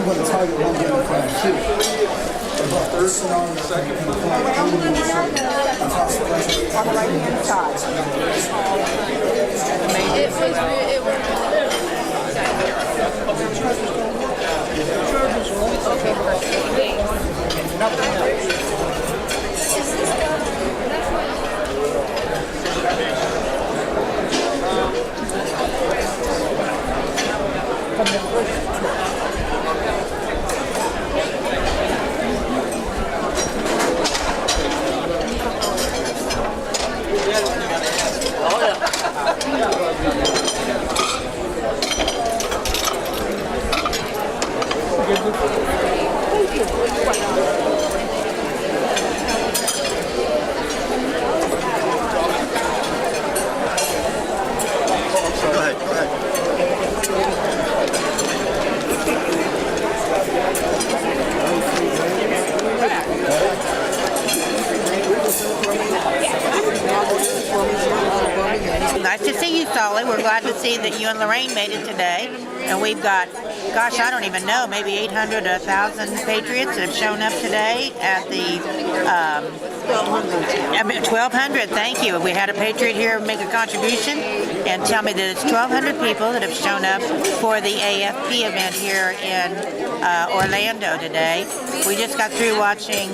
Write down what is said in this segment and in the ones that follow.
going to target one getting crashed too. But this scenario is going to be across the country. On the right-hand side. It was Nice to see you, Solly. We're glad to see that you and Lorraine made it today. And we've got, gosh, I don't even know, maybe 800 to 1,000 Patriots that have shown up today at the 1,200, thank you. We had a Patriot here make a contribution and tell me that it's 1,200 people that have shown up for the AFP event here in Orlando today. We just got through watching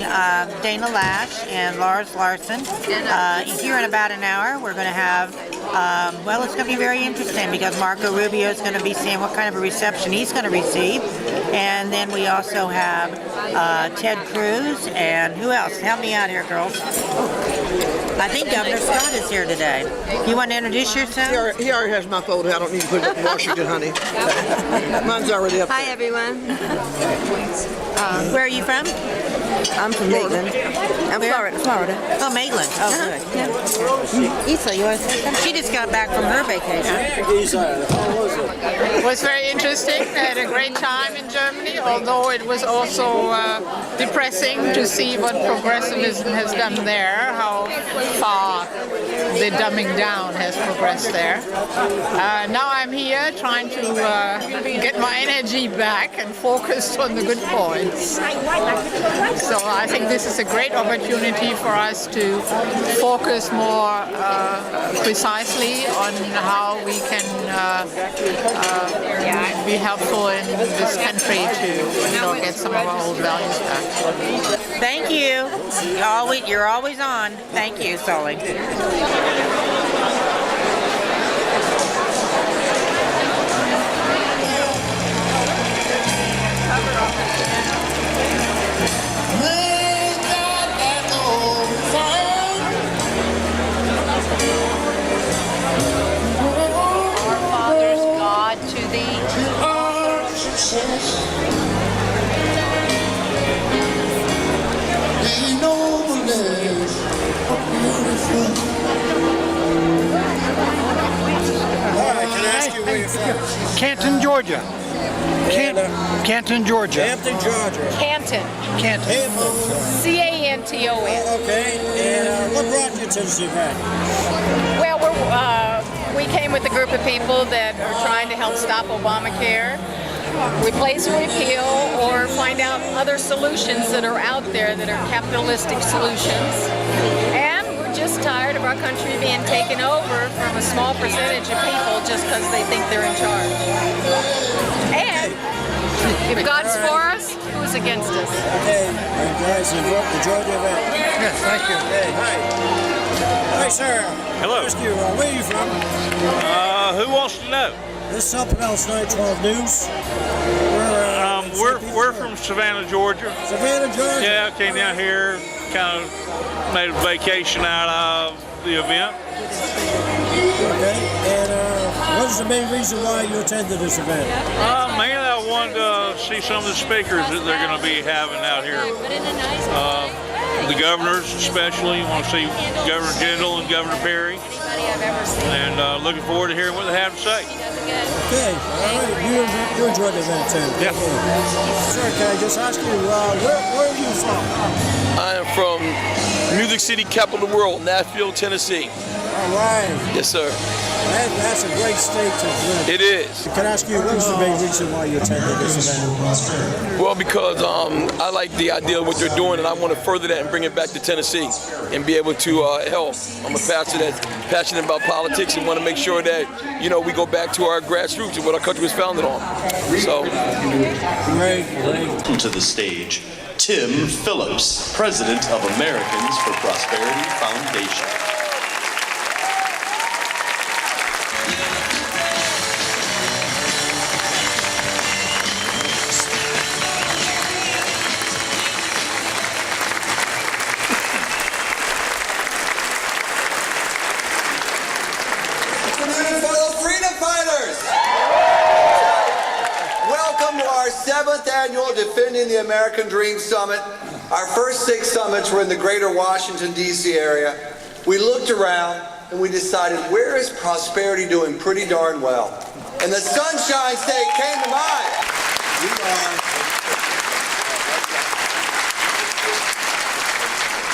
Dana Loesch and Lars Larson. Here in about an hour, we're going to have, well, it's going to be very interesting because Rubio is going to be seeing what kind of a reception he's going to receive. And then we also have Ted Cruz and who else? Help me out here, girls. I think Governor Scott is here today. You want to introduce yourself? He already has my photo. I don't need to put it in Washington, honey. Mine's already up there. Hi, everyone. Where are you from? I'm from Maitland. I'm Florida. Oh, Maitland. Oh, good. Yeah. Issa, you want to say something? She just got back from her vacation. It was very interesting. I had a great time in Germany, although it was also depressing to see what progressivism has done there, how far the dumbing down has progressed there. Now I'm here trying to get my energy back and focus on the good points. So I think this is a great opportunity for us to focus more precisely on how we can be helpful in this country to get some of our old values back. Thank you. You're always on. Thank you, Sully. Our Father's God to thee. Canton, Georgia. Canton, Georgia. Hampton, Georgia. Canton. Canton. C-A-N-T-O-N. Okay, and what brought you to this event? Well, we came with a group of people that are trying to help stop Obamacare, replace or repeal, or find out other solutions that are out there that are capitalistic solutions. And we're just tired of our country being taken over from a small percentage of people just because they think they're in charge. And if God's for us, who's against us? Okay, guys, enjoy the event. Yes, thank you. Hey, hi. Hi, sir. Hello. Ask you, where are you from? Who wants to know? This is something else, 912 News. We're from Savannah, Georgia. Savannah, Georgia? Yeah, I came down here, kind of made a vacation out of the event. Okay, and what is the main reason why you attended this event? Mainly I wanted to see some of the speakers that they're going to be having out here. The governors especially, want to see Governor Jindal and Governor Perry. And looking forward to hearing what they have to say. Okay, all right, you enjoyed the event too. Yeah. Okay. Sir, can I just ask you, where are you from? I am from Music City, capital of the world, Nashville, Tennessee. All right. Yes, sir. That's a great state to live. It is. Can I ask you, what was the main reason why you attended this event? Well, because I like the idea of what they're doing, and I want to further that and bring it back to Tennessee and be able to help. I'm a pastor that's passionate about politics and want to make sure that, you know, we go back to our grassroots and what our country was founded on. So, Welcome to the stage, Tim Phillips, President of Americans for Prosperity Foundation. Annual Defending the American Dream Summit. Our first 6 summits were in the greater Washington, D.C. area. We looked around and we decided, where is prosperity doing pretty darn well? And the Sunshine State came to mind.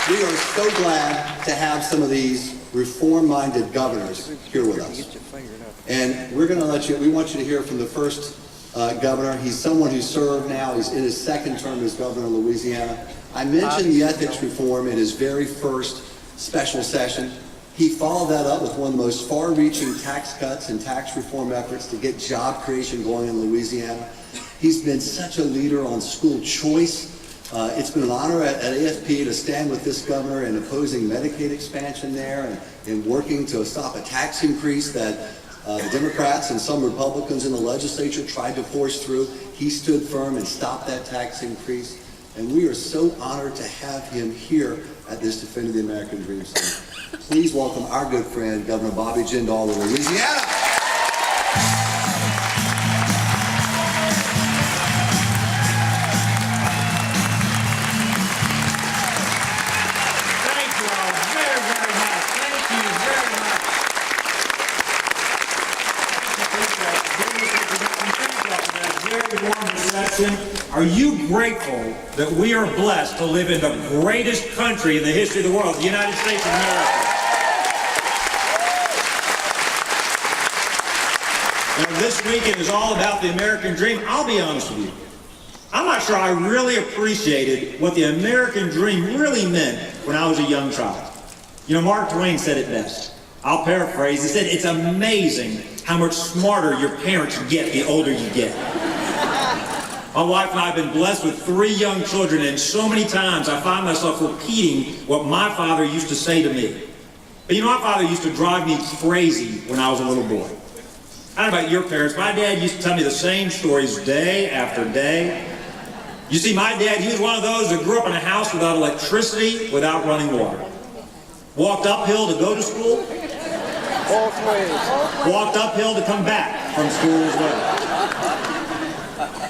We are so glad to have some of these reform-minded governors here with us. And we're going to we want you to hear from the first governor. He's someone who served now. He's in his 2nd term as governor of Louisiana. I mentioned the ethics reform in his very first special session. He followed that up with one of the most far-reaching tax cuts and tax reform efforts to get job creation going in Louisiana. He's been such a leader on school choice. It's been an honor at AFP to stand with this governor in opposing Medicaid expansion there and working to stop a tax increase that the Democrats and some Republicans in the legislature tried to force through. He stood firm and stopped that tax increase. And we are so honored to have him here at this Defending the American Dream Summit. Please welcome our good friend, Governor Bobby Jindal of Louisiana. Are you grateful that we are blessed to live in the greatest country in the history of the world, the United States of America? Now, this weekend is all about the American dream. I'll be honest with you. I'm not sure I really appreciated what the American dream really meant when I was a young child. You know, Mark Twain said it best. I'll paraphrase. He said, it's amazing how much smarter your parents get the older you get. My wife and I have been blessed with 3 young children, and so many times I find myself repeating what my father used to say to me. But you know, my father used to drive me crazy when I was a little boy. I don't know about your parents. My dad used to tell me the same stories day after day. You see, my dad, he was one of those that grew up in a house without electricity, without running water. Walked uphill to go to school. Walked uphill to come back from school as well.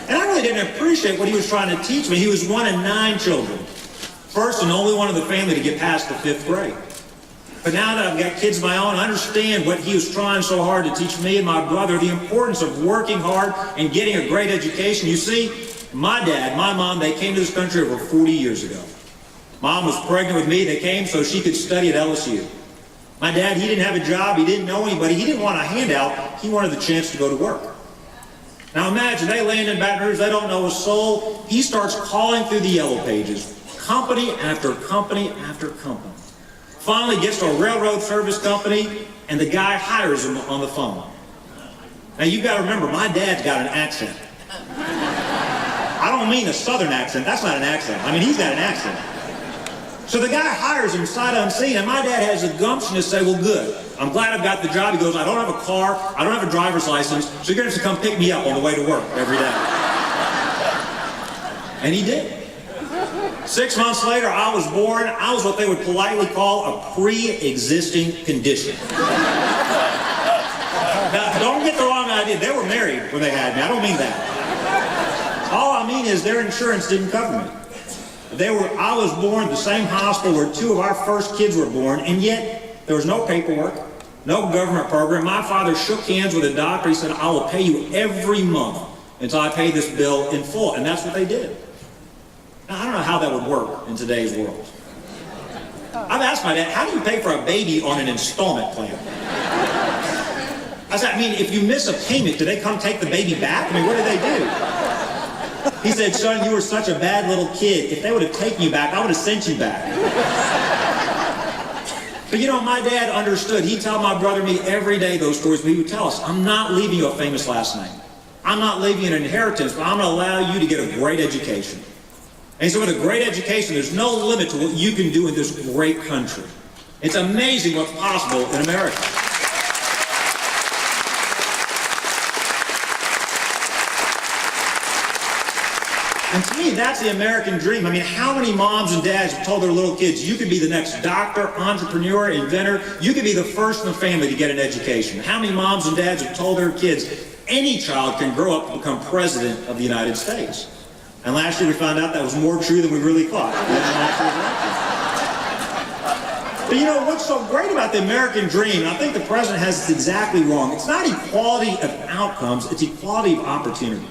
And I really didn't appreciate what he was trying to teach me. He was one of 9 children. First and only one of the family to get past the 5th grade. But now that I've got kids of my own, I understand what he was trying so hard to teach me and my brother, the importance of working hard and getting a great education. You see, my dad, my mom, they came to this country over 40 years ago. Mom was pregnant with me. They came so she could study at LSU. My dad, he didn't have a job. He didn't know anybody. He didn't want a handout. He wanted the chance to go to work. Now imagine, they land in Baton Rouge, they don't know a soul. He starts calling through the yellow pages, company after company after company. Finally gets to a railroad service company, and the guy hires him on the phone. Now you've got to remember, my dad's got an accent. I don't mean a southern accent, that's not an accent. I mean, he's got an accent. So the guy hires him sight unseen, and my dad has the gumption to say, well, good. I'm glad I've got the job. He goes, I don't have a car, I don't have a driver's license, so you're going to have to come pick me up on the way to work every day. And he did. 6 months later, I was born. I was what they would politely call a pre-existing condition. Now, don't get the wrong idea. They were married when they had me. I don't mean that. All I mean is their insurance didn't cover me. I was born at the same hospital where 2 of our first kids were born, and yet there was no paperwork, no government program. My father shook hands with a doctor. He said, I will pay you every month until I pay this bill in full. And that's what they did. Now, I don't know how that would work in today's world. I've asked my dad, how do you pay for a baby on an installment plan? I said, I mean, if you miss a payment, do they come take the baby back? I mean, what do they do? He said, son, you were such a bad little kid. If they would have taken you back, I would have sent you back. But you know, my dad understood. He'd tell my brother and me every day those stories, but he would tell us, I'm not leaving you a famous last name. I'm not leaving you an inheritance, but I'm going to allow you to get a great education. And so with a great education, there's no limit to what you can do in this great country. It's amazing what's possible in America. And to me, that's the American dream. I mean, how many moms and dads have told their little kids, you could be the next doctor, entrepreneur, inventor, you could be the first in the family to get an education? How many moms and dads have told their kids, any child can grow up to become president of the United States? And last year we found out that was more true than we really thought. But you know, what's so great about the American dream, and I think the president has this exactly wrong, it's not equality of outcomes, it's equality of opportunity.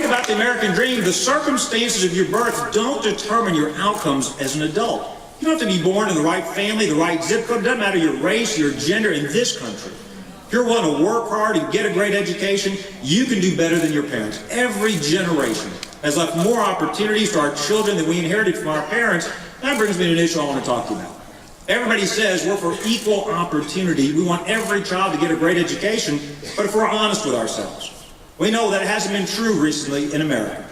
About the American dream, the circumstances of your birth don't determine your outcomes as an adult. You don't have to be born in the right family, the right zip code. It doesn't matter your race, your gender in this country. If you're willing to work hard and get a great education, you can do better than your parents. Every generation has left more opportunities to our children than we inherited from our parents. That brings me to an issue I want to talk to you about. Everybody says we're for equal opportunity. We want every child to get a great education, but if we're honest with ourselves, we know that it hasn't been true recently in America.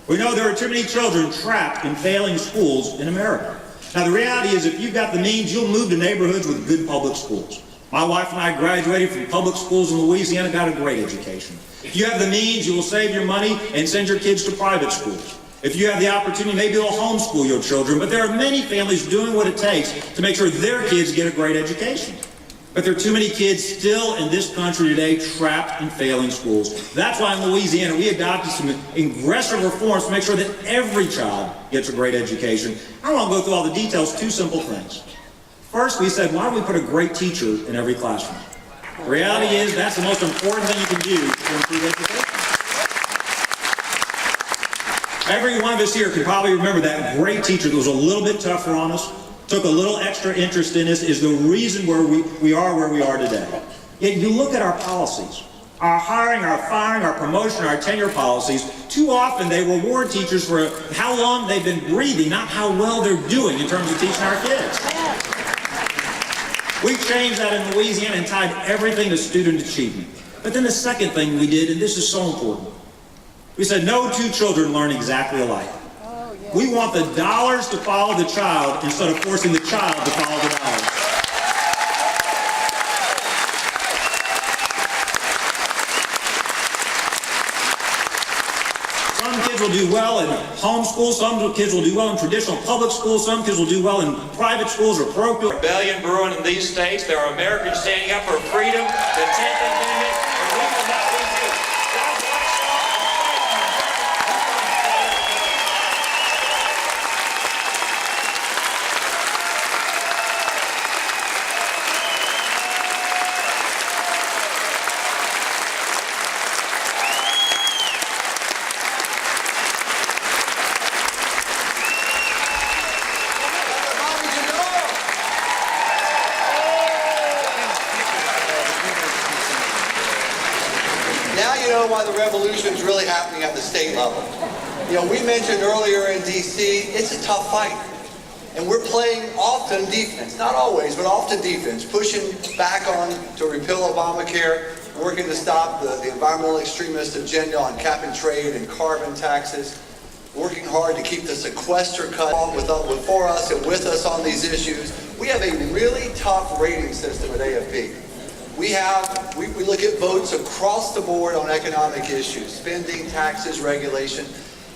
We know there are too many children trapped in failing schools in America. Now the reality is if you've got the means, you'll move to neighborhoods with good public schools. My wife and I graduated from public schools in Louisiana, got a great education. If you have the means, you will save your money and send your kids to private schools. If you have the opportunity, maybe you'll homeschool your children, but there are many families doing what it takes to make sure their kids get a great education. But there are too many kids still in this country today trapped in failing schools. That's why in Louisiana we adopted some aggressive reforms to make sure that every child gets a great education. I don't want to go through all the details, two simple things. First, we said, why don't we put a great teacher in every classroom? The reality is that's the most important thing you can do to improve education. Every one of us here can probably remember that great teacher that was a little bit tougher on us, took a little extra interest in us, is the reason where we are where we are today. Yet you look at our policies, our hiring, our firing, our promotion, our tenure policies, too often they reward teachers for how long they've been breathing, not how well they're doing in terms of teaching our kids. We changed that in Louisiana and tied everything to student achievement. But then the second thing we did, and this is so important, we said no two children learn exactly alike. We want the dollars to follow the child instead of forcing the child to follow the dollars. Some kids will do well in homeschool, some kids will do well in traditional public schools, some kids will do well in private schools or parochial. Rebellion brewing in these states. There are Americans standing up for freedom, the 10th Amendment, and we will not be duped. Why the revolution is really happening at the state level. You know, we mentioned earlier in D.C., it's a tough fight. And we're playing often defense, not always, but often defense, pushing back on to repeal Obamacare, working to stop the environmental extremist agenda on cap and trade and carbon taxes, working hard to keep the sequester cut for us and with us on these issues. We have a really tough rating system at AFP. We look at votes across the board on economic issues, spending, taxes, regulation.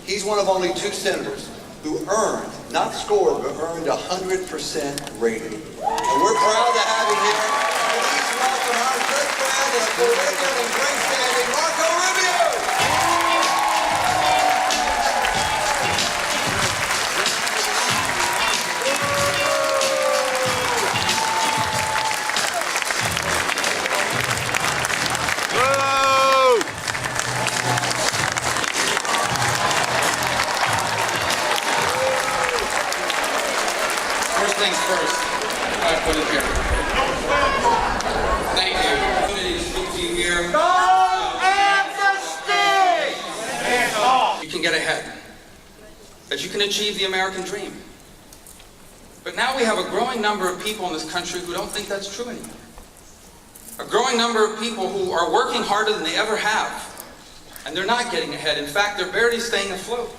He's one of only 2 senators who earned, not scored, but earned 100% rating. And we're proud to have him here. Please welcome our good friend and Floridian and great standing, Rubio. I put it here. Thank you. Opportunity to speak to you here. You can get ahead. That you can achieve the American dream. But now we have a growing number of people in this country who don't think that's true anymore. A growing number of people who are working harder than they ever have. And they're not getting ahead. In fact, they're barely staying afloat.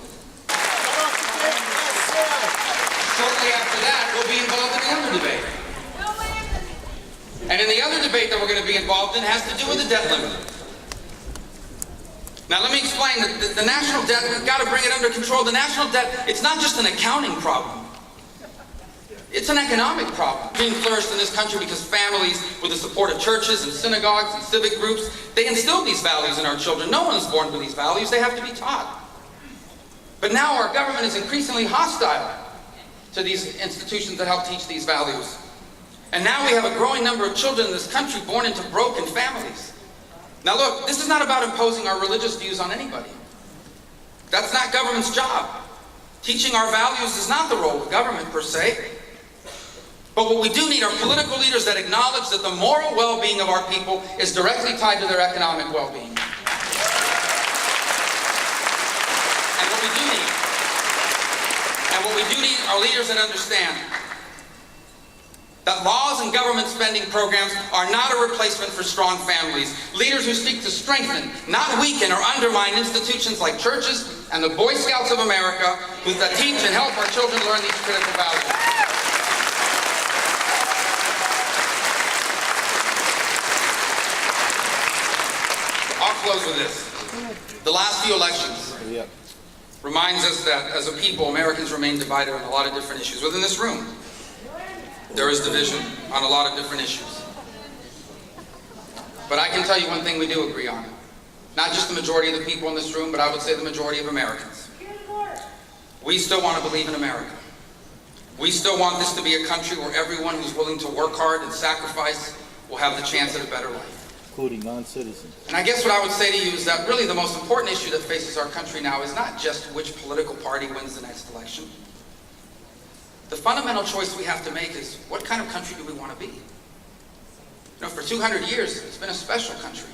Shortly after that, we'll be involved in the other debate. And in the other debate that we're going to be involved in has to do with the debt limit. Now let me explain that the national debt, we've got to bring it under control. The national debt, it's not just an accounting problem. It's an economic problem. Being flourished in this country because families, with the support of churches and synagogues and civic groups, they instill these values in our children. No one is born with these values. They have to be taught. But now our government is increasingly hostile to these institutions that help teach these values. And now we have a growing number of children in this country born into broken families. Now look, this is not about imposing our religious views on anybody. That's not government's job. Teaching our values is not the role of government per se. But what we do need are political leaders that acknowledge that the moral well-being of our people is directly tied to their economic well-being. And what we do need are leaders that understand that laws and government spending programs are not a replacement for strong families. Leaders who seek to strengthen, not weaken or undermine institutions like churches and the Boy Scouts of America that teach and help our children learn these critical values. I'll close with this. The last few elections reminds us that as a people, Americans remain divided on a lot of different issues. Within this room, there is division on a lot of different issues. But I can tell you one thing we do agree on. Not just the majority of the people in this room, but I would say the majority of Americans. We still want to believe in America. We still want this to be a country where everyone who's willing to work hard and sacrifice will have the chance at a better life. Including non-citizens. And I guess what I would say to you is that really the most important issue that faces our country now is not just which political party wins the next election. The fundamental choice we have to make is, what kind of country do we want to be? You know, for 200 years, it's been a special country.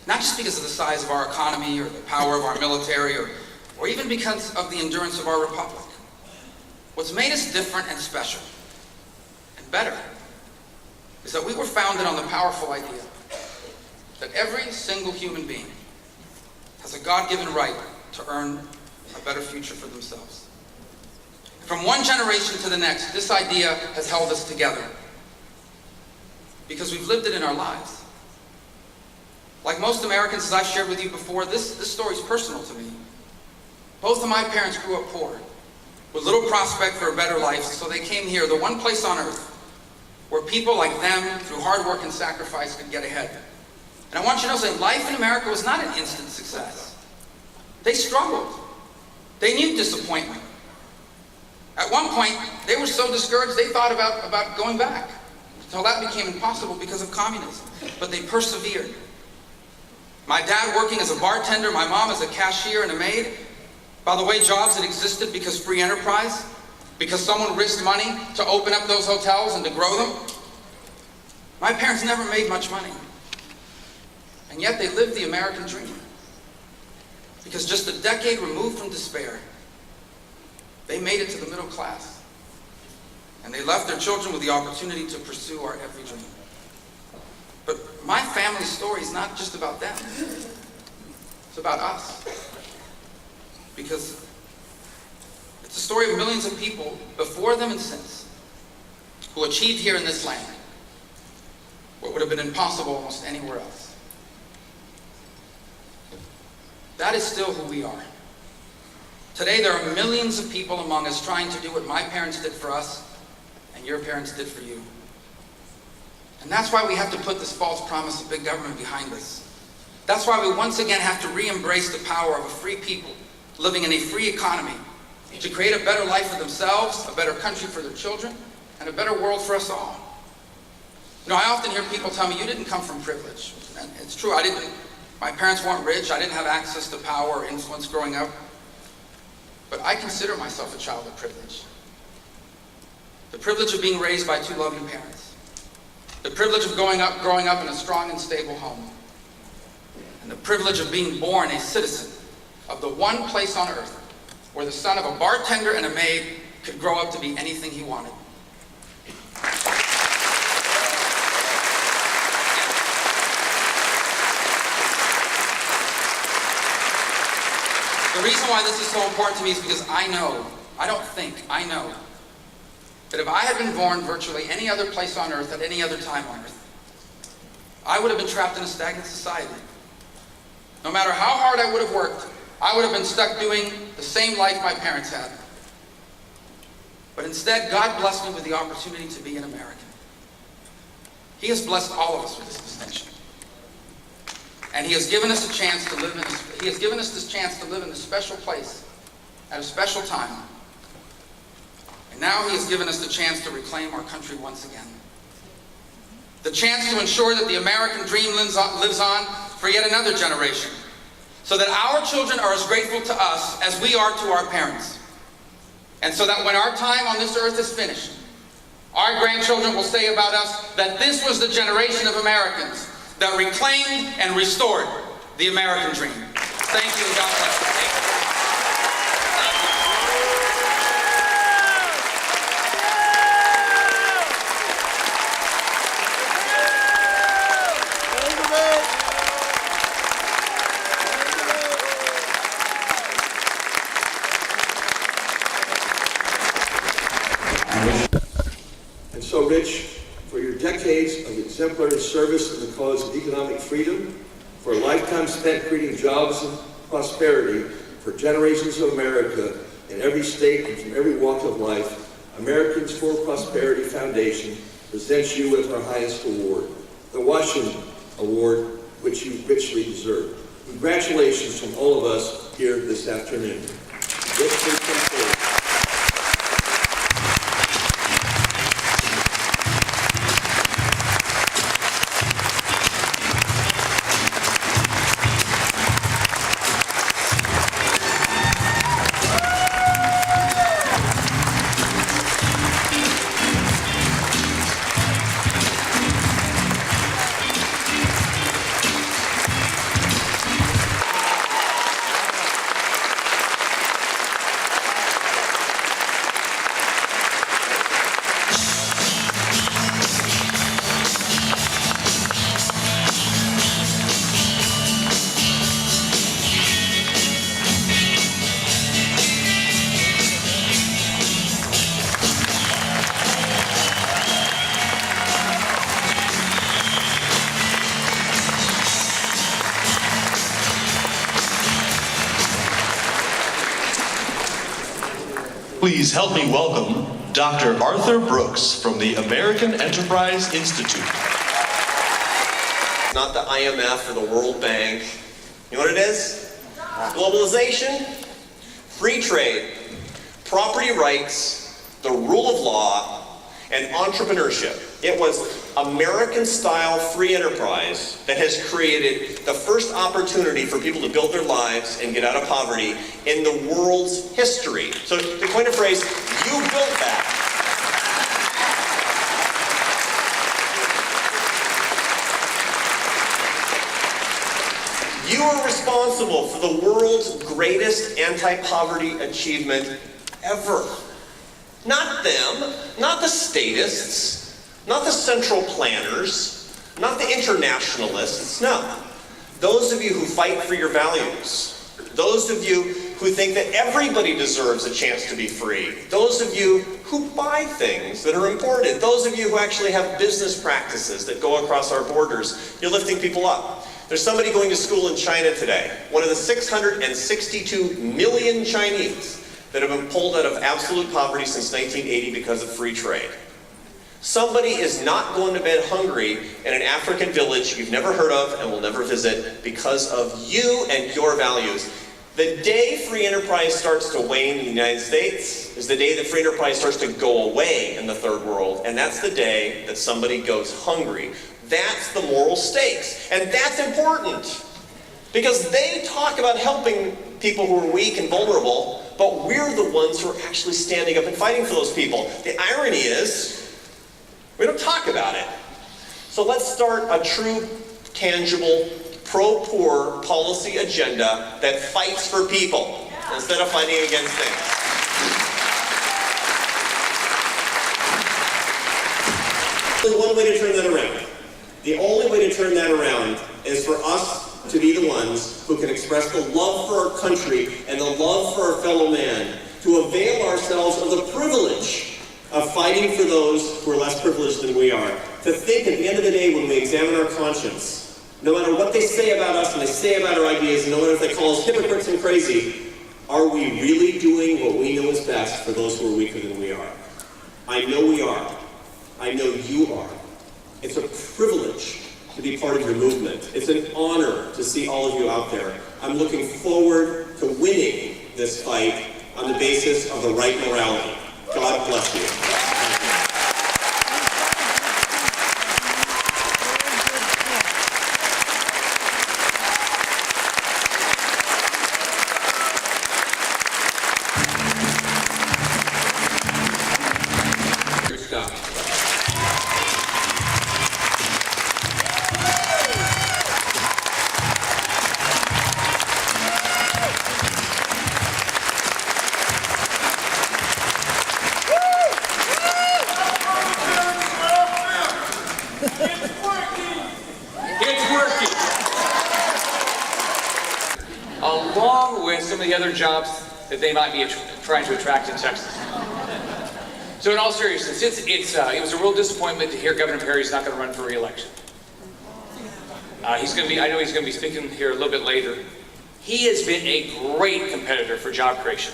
Not just because of the size of our economy or the power of our military or even because of the endurance of our republic. What's made us different and special and better is that we were founded on the powerful idea that every single human being has a God-given right to earn a better future for themselves. From one generation to the next, this idea has held us together because we've lived it in our lives. Like most Americans, as I've shared with you before, this story is personal to me. Both of my parents grew up poor, with little prospect for a better life, so they came here, the one place on earth where people like them, through hard work and sacrifice, could get ahead. And I want you to know that life in America was not an instant success. They struggled. They knew disappointment. At one point, they were so discouraged they thought about going back, until that became impossible because of communism. But they persevered. My dad working as a bartender, my mom as a cashier and a maid. By the way, jobs that existed because free enterprise, because someone risked money to open up those hotels and to grow them. My parents never made much money. And yet they lived the American dream. Because just a decade removed from despair, they made it to the middle class. And they left their children with the opportunity to pursue our every dream. But my family's story is not just about them. It's about us. Because it's the story of millions of people before them and since who achieved here in this land what would have been impossible almost anywhere else. That is still who we are. Today there are millions of people among us trying to do what my parents did for us and your parents did for you. And that's why we have to put this false promise of big government behind us. That's why we once again have to re-embrace the power of a free people living in a free economy to create a better life for themselves, a better country for their children, and a better world for us all. You know, I often hear people tell me, you didn't come from privilege. And it's true, my parents weren't rich, I didn't have access to power or influence growing up. But I consider myself a child of privilege. the privilege of being raised by two loving parents, the privilege of growing up in a strong and stable home, and the privilege of being born a citizen of the one place on earth where the son of a bartender and a maid could grow up to be anything he wanted. The reason why this is so important to me is because I know that if I had been born virtually any other place on earth at any other time on earth, I would have been trapped in a stagnant society. No matter how hard I would have worked, I would have been stuck doing the same life my parents had. But instead, God blessed me with the opportunity to be an American. He has blessed all of us with this distinction. And He has given us this chance to live in this special place at a special time. And now He has given us the chance to reclaim our country once again. The chance to ensure that the American dream lives on for yet another generation, so that our children are as grateful to us as we are to our parents. And so that when our time on this earth is finished, our grandchildren will say about us that this was the generation of Americans that reclaimed and restored the American dream. Thank you, and God bless you. And so, Rich, for your decades of exemplary service in the cause of economic freedom, for a lifetime spent creating jobs and prosperity for generations of America in every state and from every walk of life, Americans for Prosperity Foundation presents you with our highest award, the Washington Award, which you richly deserve. Congratulations from all of us here this afternoon. Please help me welcome Dr. Arthur Brooks from the American Enterprise Institute. Not the IMF or the World Bank. You know what it is? Globalization, free trade, property rights, the rule of law, and entrepreneurship. It was American-style free enterprise that has created the first opportunity for people to build their lives and get out of poverty in the world's history. So to coin a phrase, you built that. You are responsible for the world's greatest anti-poverty achievement ever. Not them, not the statists, not the central planners, not the internationalists, no. Those of you who fight for your values, those of you who think that everybody deserves a chance to be free, those of you who buy things that are imported, those of you who actually have business practices that go across our borders, you're lifting people up. There's somebody going to school in China today, one of the 662 million Chinese that have been pulled out of absolute poverty since 1980 because of free trade. Somebody is not going to bed hungry in an African village you've never heard of and will never visit because of you and your values. The day free enterprise starts to wane in the United States is the day that free enterprise starts to go away in the third world, and that's the day that somebody goes hungry. That's the moral stakes, and that's important because they talk about helping people who are weak and vulnerable, but we're the ones who are actually standing up and fighting for those people. The irony is, we don't talk about it. So let's start a true, tangible, pro-poor policy agenda that fights for people instead of fighting against things. There's one way to turn that around. The only way to turn that around is for us to be the ones who can express the love for our country and the love for our fellow man, to avail ourselves of the privilege of fighting for those who are less privileged than we are. To think at the end of the day when we examine our conscience, no matter what they say about us and they say about our ideas, and no matter if they call us hypocrites and crazy, are we really doing what we know is best for those who are weaker than we are? I know we are. I know you are. It's a privilege to be part of your movement. It's an honor to see all of you out there. I'm looking forward to winning this fight on the basis of the right morality. God bless you. Other jobs that they might be trying to attract in Texas. So in all seriousness, it was a real disappointment to hear Governor Perry's not going to run for re-election. I know he's going to be speaking here a little bit later. He has been a great competitor for job creation.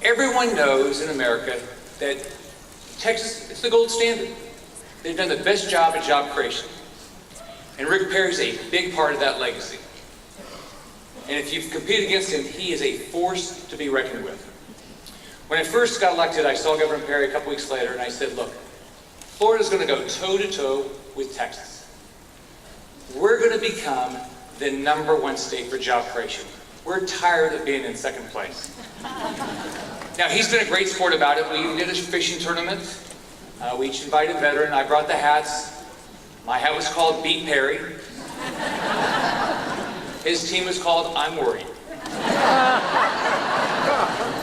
Everyone knows in America that Texas is the gold standard. They've done the best job at job creation. And Rick Perry's a big part of that legacy. And if you've competed against him, he is a force to be reckoned with. When I first got elected, I saw Governor Perry a couple weeks later, and I said, look, Florida's going to go toe-to-toe with Texas. We're going to become the #1 state for job creation. We're tired of being in second place. Now, he's been a great sport about it. We even did a fishing tournament. We each invited a veteran. I brought the hats. My hat was called Beat Perry. His team was called I'm Worried.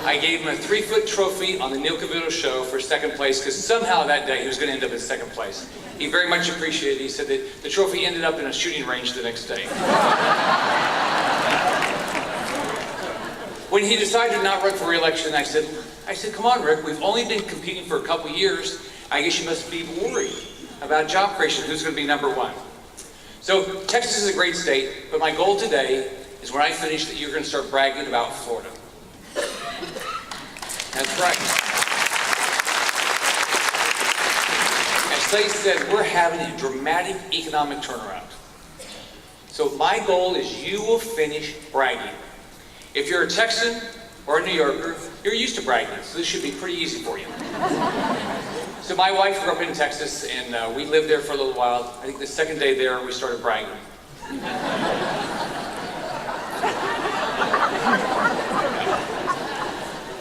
I gave him a 3-foot trophy on the Neil Cavuto show for second place because somehow that day he was going to end up in second place. He very much appreciated it. He said that the trophy ended up in a shooting range the next day. When he decided to not run for re-election, I said, come on, Rick, we've only been competing for a couple years. I guess you must be worried about job creation. Who's going to be #1? So Texas is a great state, but my goal today is when I finish that you're going to start bragging about Florida. That's right. As Clay said, we're having a dramatic economic turnaround. So my goal is you will finish bragging. If you're a Texan or a New Yorker, you're used to bragging, so this should be pretty easy for you. So my wife grew up in Texas, and we lived there for a little while. I think the second day there, we started bragging.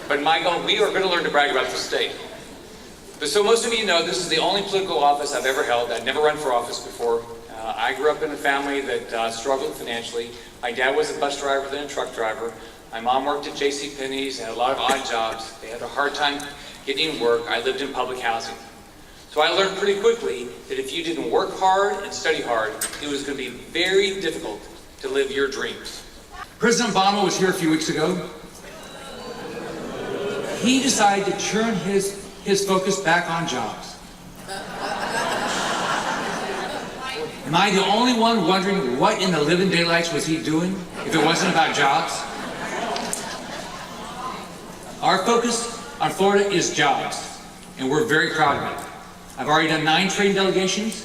But my goal, we are going to learn to brag about the state. But so most of you know, this is the only political office I've ever held. I'd never run for office before. I grew up in a family that struggled financially. My dad was a bus driver, then a truck driver. My mom worked at JCPenney's, had a lot of odd jobs. They had a hard time getting work. I lived in public housing. So I learned pretty quickly that if you didn't work hard and study hard, it was going to be very difficult to live your dreams. President Obama was here a few weeks ago. He decided to turn his focus back on jobs. Am I the only one wondering what in the living daylights was he doing if it wasn't about jobs? Our focus on Florida is jobs, and we're very proud of it. I've already done 9 trade delegations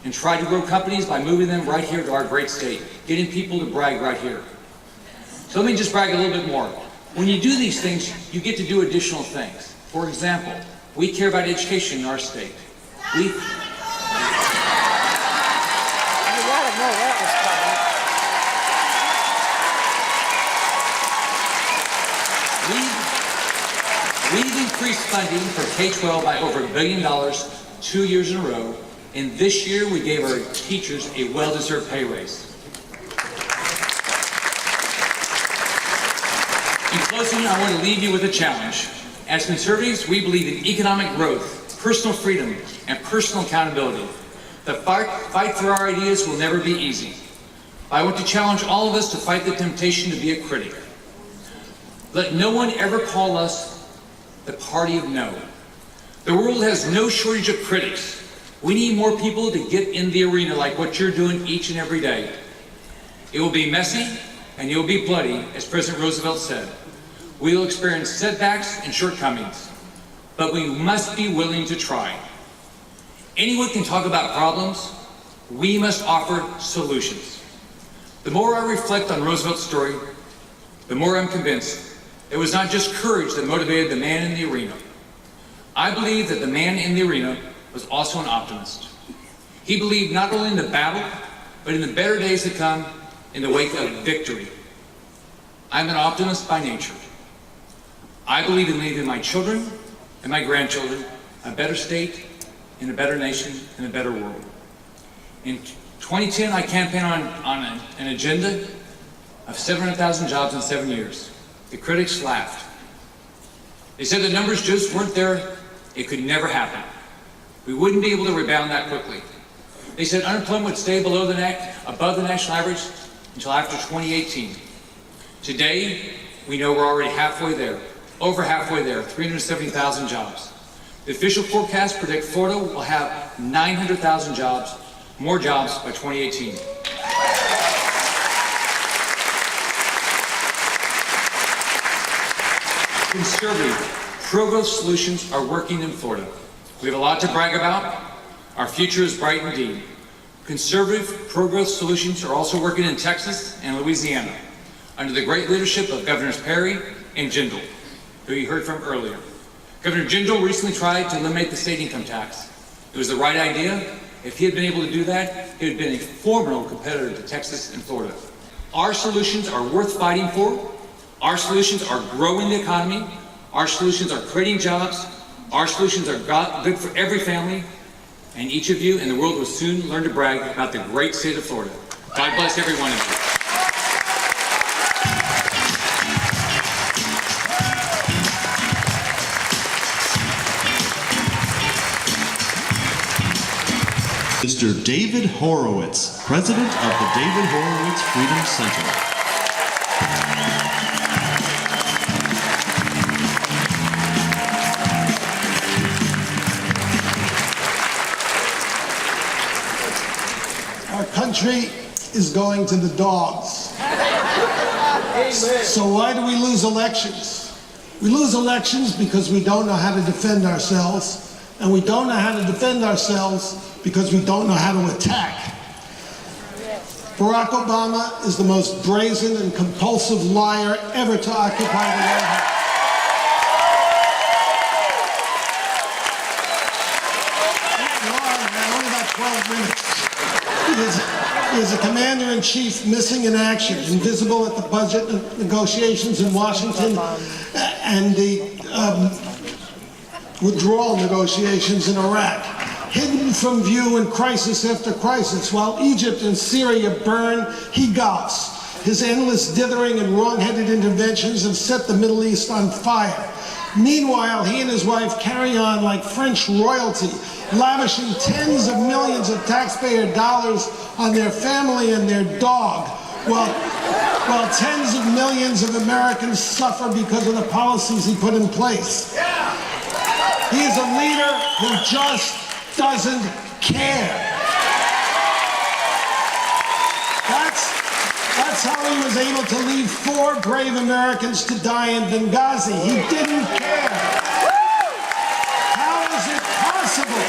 and tried to grow companies by moving them right here to our great state, getting people to brag right here. So let me just brag a little bit more. When you do these things, you get to do additional things. For example, we care about education in our state. know that was coming. increased funding for K-12 by over $1 billion 2 years in a row, and this year we gave our teachers a well-deserved pay raise. In closing, I want to leave you with a challenge. As conservatives, we believe in economic growth, personal freedom, and personal accountability. The fight for our ideas will never be easy. I want to challenge all of us to fight the temptation to be a critic. Let no one ever call us the party of no. The world has no shortage of critics. We need more people to get in the arena like what you're doing each and every day. It will be messy and it will be bloody, as President Roosevelt said. We will experience setbacks and shortcomings, but we must be willing to try. Anyone can talk about problems. We must offer solutions. The more I reflect on Roosevelt's story, the more I'm convinced it was not just courage that motivated the man in the arena. I believe that the man in the arena was also an optimist. He believed not only in the battle, but in the better days to come in the wake of victory. I'm an optimist by nature. I believe in leaving my children and my grandchildren a better state, in a better nation, in a better world. In 2010, I campaigned on an agenda of 700,000 jobs in 7 years. The critics laughed. They said the numbers just weren't there. It could never happen. We wouldn't be able to rebound that quickly. They said unemployment would stay above the national average until after 2018. Today, we know we're already halfway there, over halfway there, 370,000 jobs. The official forecasts predict Florida will have 900,000 jobs, more jobs by 2018. Conservative, pro-growth solutions are working in Florida. We have a lot to brag about. Our future is bright indeed. Conservative, pro-growth solutions are also working in Texas and Louisiana under the great leadership of Governors Perry and Jindal, who you heard from earlier. Governor Jindal recently tried to eliminate the state income tax. It was the right idea. If he had been able to do that, he would have been a formidable competitor to Texas and Florida. Our solutions are worth fighting for. Our solutions are growing the economy. Our solutions are creating jobs. Our solutions are good for every family. And each of you in the world will soon learn to brag about the great state of Florida. God bless every one of you. Mr. David Horowitz, President of the David Horowitz Freedom Center. Our country is going to the dogs. So why do we lose elections? We lose elections because we don't know how to defend ourselves, and we don't know how to defend ourselves because we don't know how to attack. Barack Obama is the most brazen and compulsive liar ever to occupy the White House. Only about 12 minutes. He is a commander-in-chief missing in action, invisible at the budget negotiations in Washington and the withdrawal negotiations in Iraq. Hidden from view in crisis after crisis, while Egypt and Syria burn, he gulps. His endless dithering and wrong-headed interventions have set the Middle East on fire. Meanwhile, he and his wife carry on like French royalty, lavishing tens of millions of taxpayer dollars on their family and their dog, while tens of millions of Americans suffer because of the policies he put in place. He is a leader who just doesn't care. That's how he was able to leave 4 brave Americans to die in Benghazi. He didn't care. How is it possible?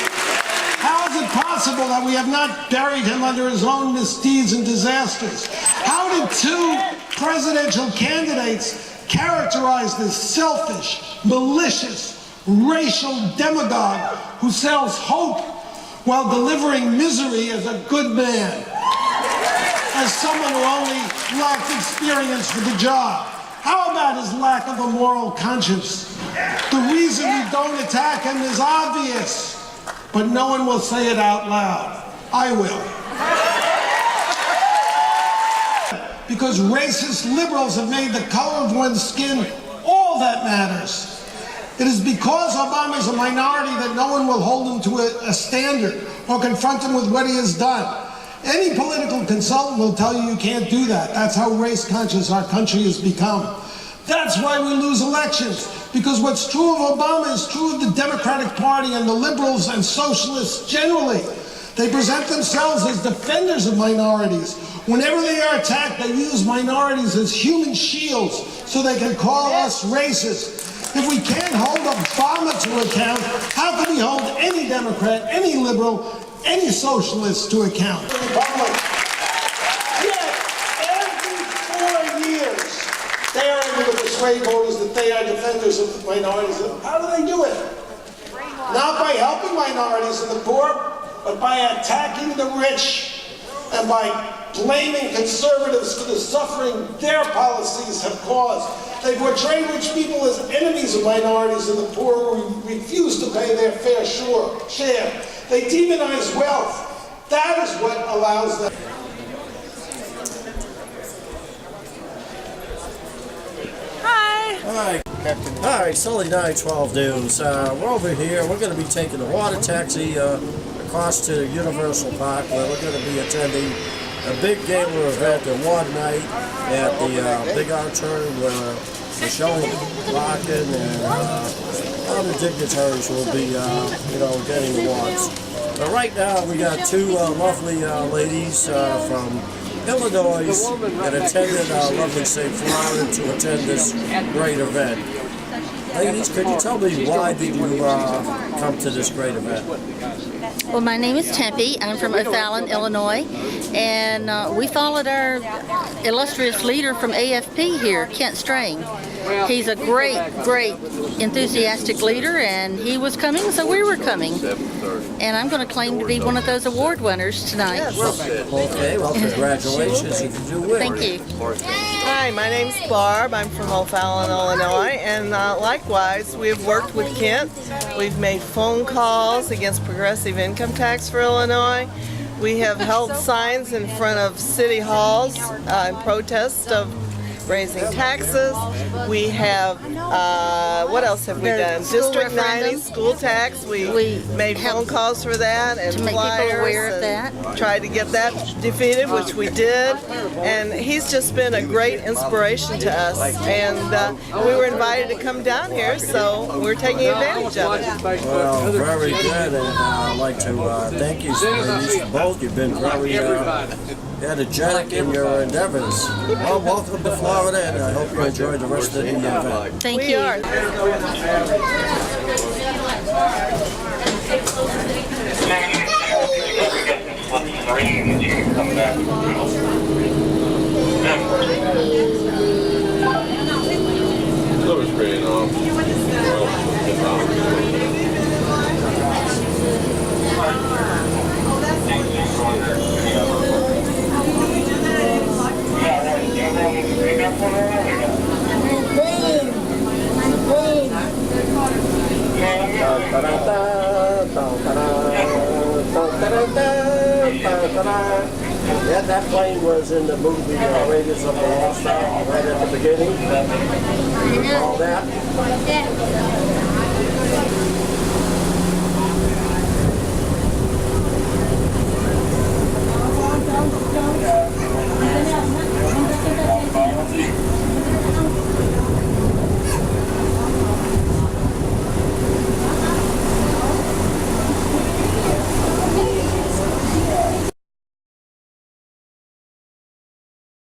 How is it possible that we have not buried him under his own misdeeds and disasters? How did 2 presidential candidates characterized as selfish, malicious, racial demagogue who sells hope while delivering misery as a good man, as someone who only lacked experience for the job? How about his lack of a moral conscience? The reason we don't attack him is obvious, but no one will say it out loud. I will. Because racist liberals have made the color of one's skin all that matters. It is because Obama is a minority that no one will hold him to a standard or confront him with what he has done. Any political consultant will tell you can't do that. That's how race conscious our country has become. That's why we lose elections, because what's true of Obama is true of the Democratic Party and the liberals and socialists generally. They present themselves as defenders of minorities. Whenever they are attacked, they use minorities as human shields so they can call us racist. If we can't hold Obama to account, how can we hold any Democrat, any liberal, any socialist to account? Yet, every 4 years, they are able to persuade voters that they are defenders of minorities. How do they do it? Not by helping minorities and the poor, but by attacking the rich and by blaming conservatives for the suffering their policies have caused. They portray rich people as enemies of minorities and the poor who refuse to pay their fair share. They demonize wealth. That is what allows them. Hi, Captain. Hi, it's only 9:12 News. We're over here. We're going to be taking a water taxi across to Universal Park, where we're going to be attending a big gamer event in one night at the big auditorium where Michell Malkin and other dignitaries will be, getting awards. But right now we got two lovely ladies from Illinois that attended our lovely state Florida to attend this great event. Ladies, could you tell me why did you come to this great event? Well, my name is Tempe. I'm from O'Fallon, Illinois, and we followed our illustrious leader from AFP here, Kent Strain. He's a great, great, enthusiastic leader, and he was coming, so we were coming. And I'm going to claim to be one of those award winners tonight. Okay, well, congratulations if you do win. Thank you. Hi, my name's Barb. I'm from O'Fallon, Illinois, and likewise, we've worked with Kent. We've made phone calls against progressive income tax for Illinois. We have held signs in front of city halls in protest of raising taxes. We have, what else have we done? District 90 school tax. We made phone calls for that and to make people aware of that. Tried to get that defeated, which we did. And he's just been a great inspiration to us. And we were invited to come down here, so we're taking advantage of it. Well, very good, and I'd like to thank you ladies both. You've been very energetic in your endeavors. Well, welcome to Florida, and I hope you enjoy the rest of the event. Thank you. We are. Yeah, that plane was in the movie Raiders of the Lost Ark right at the beginning. All that.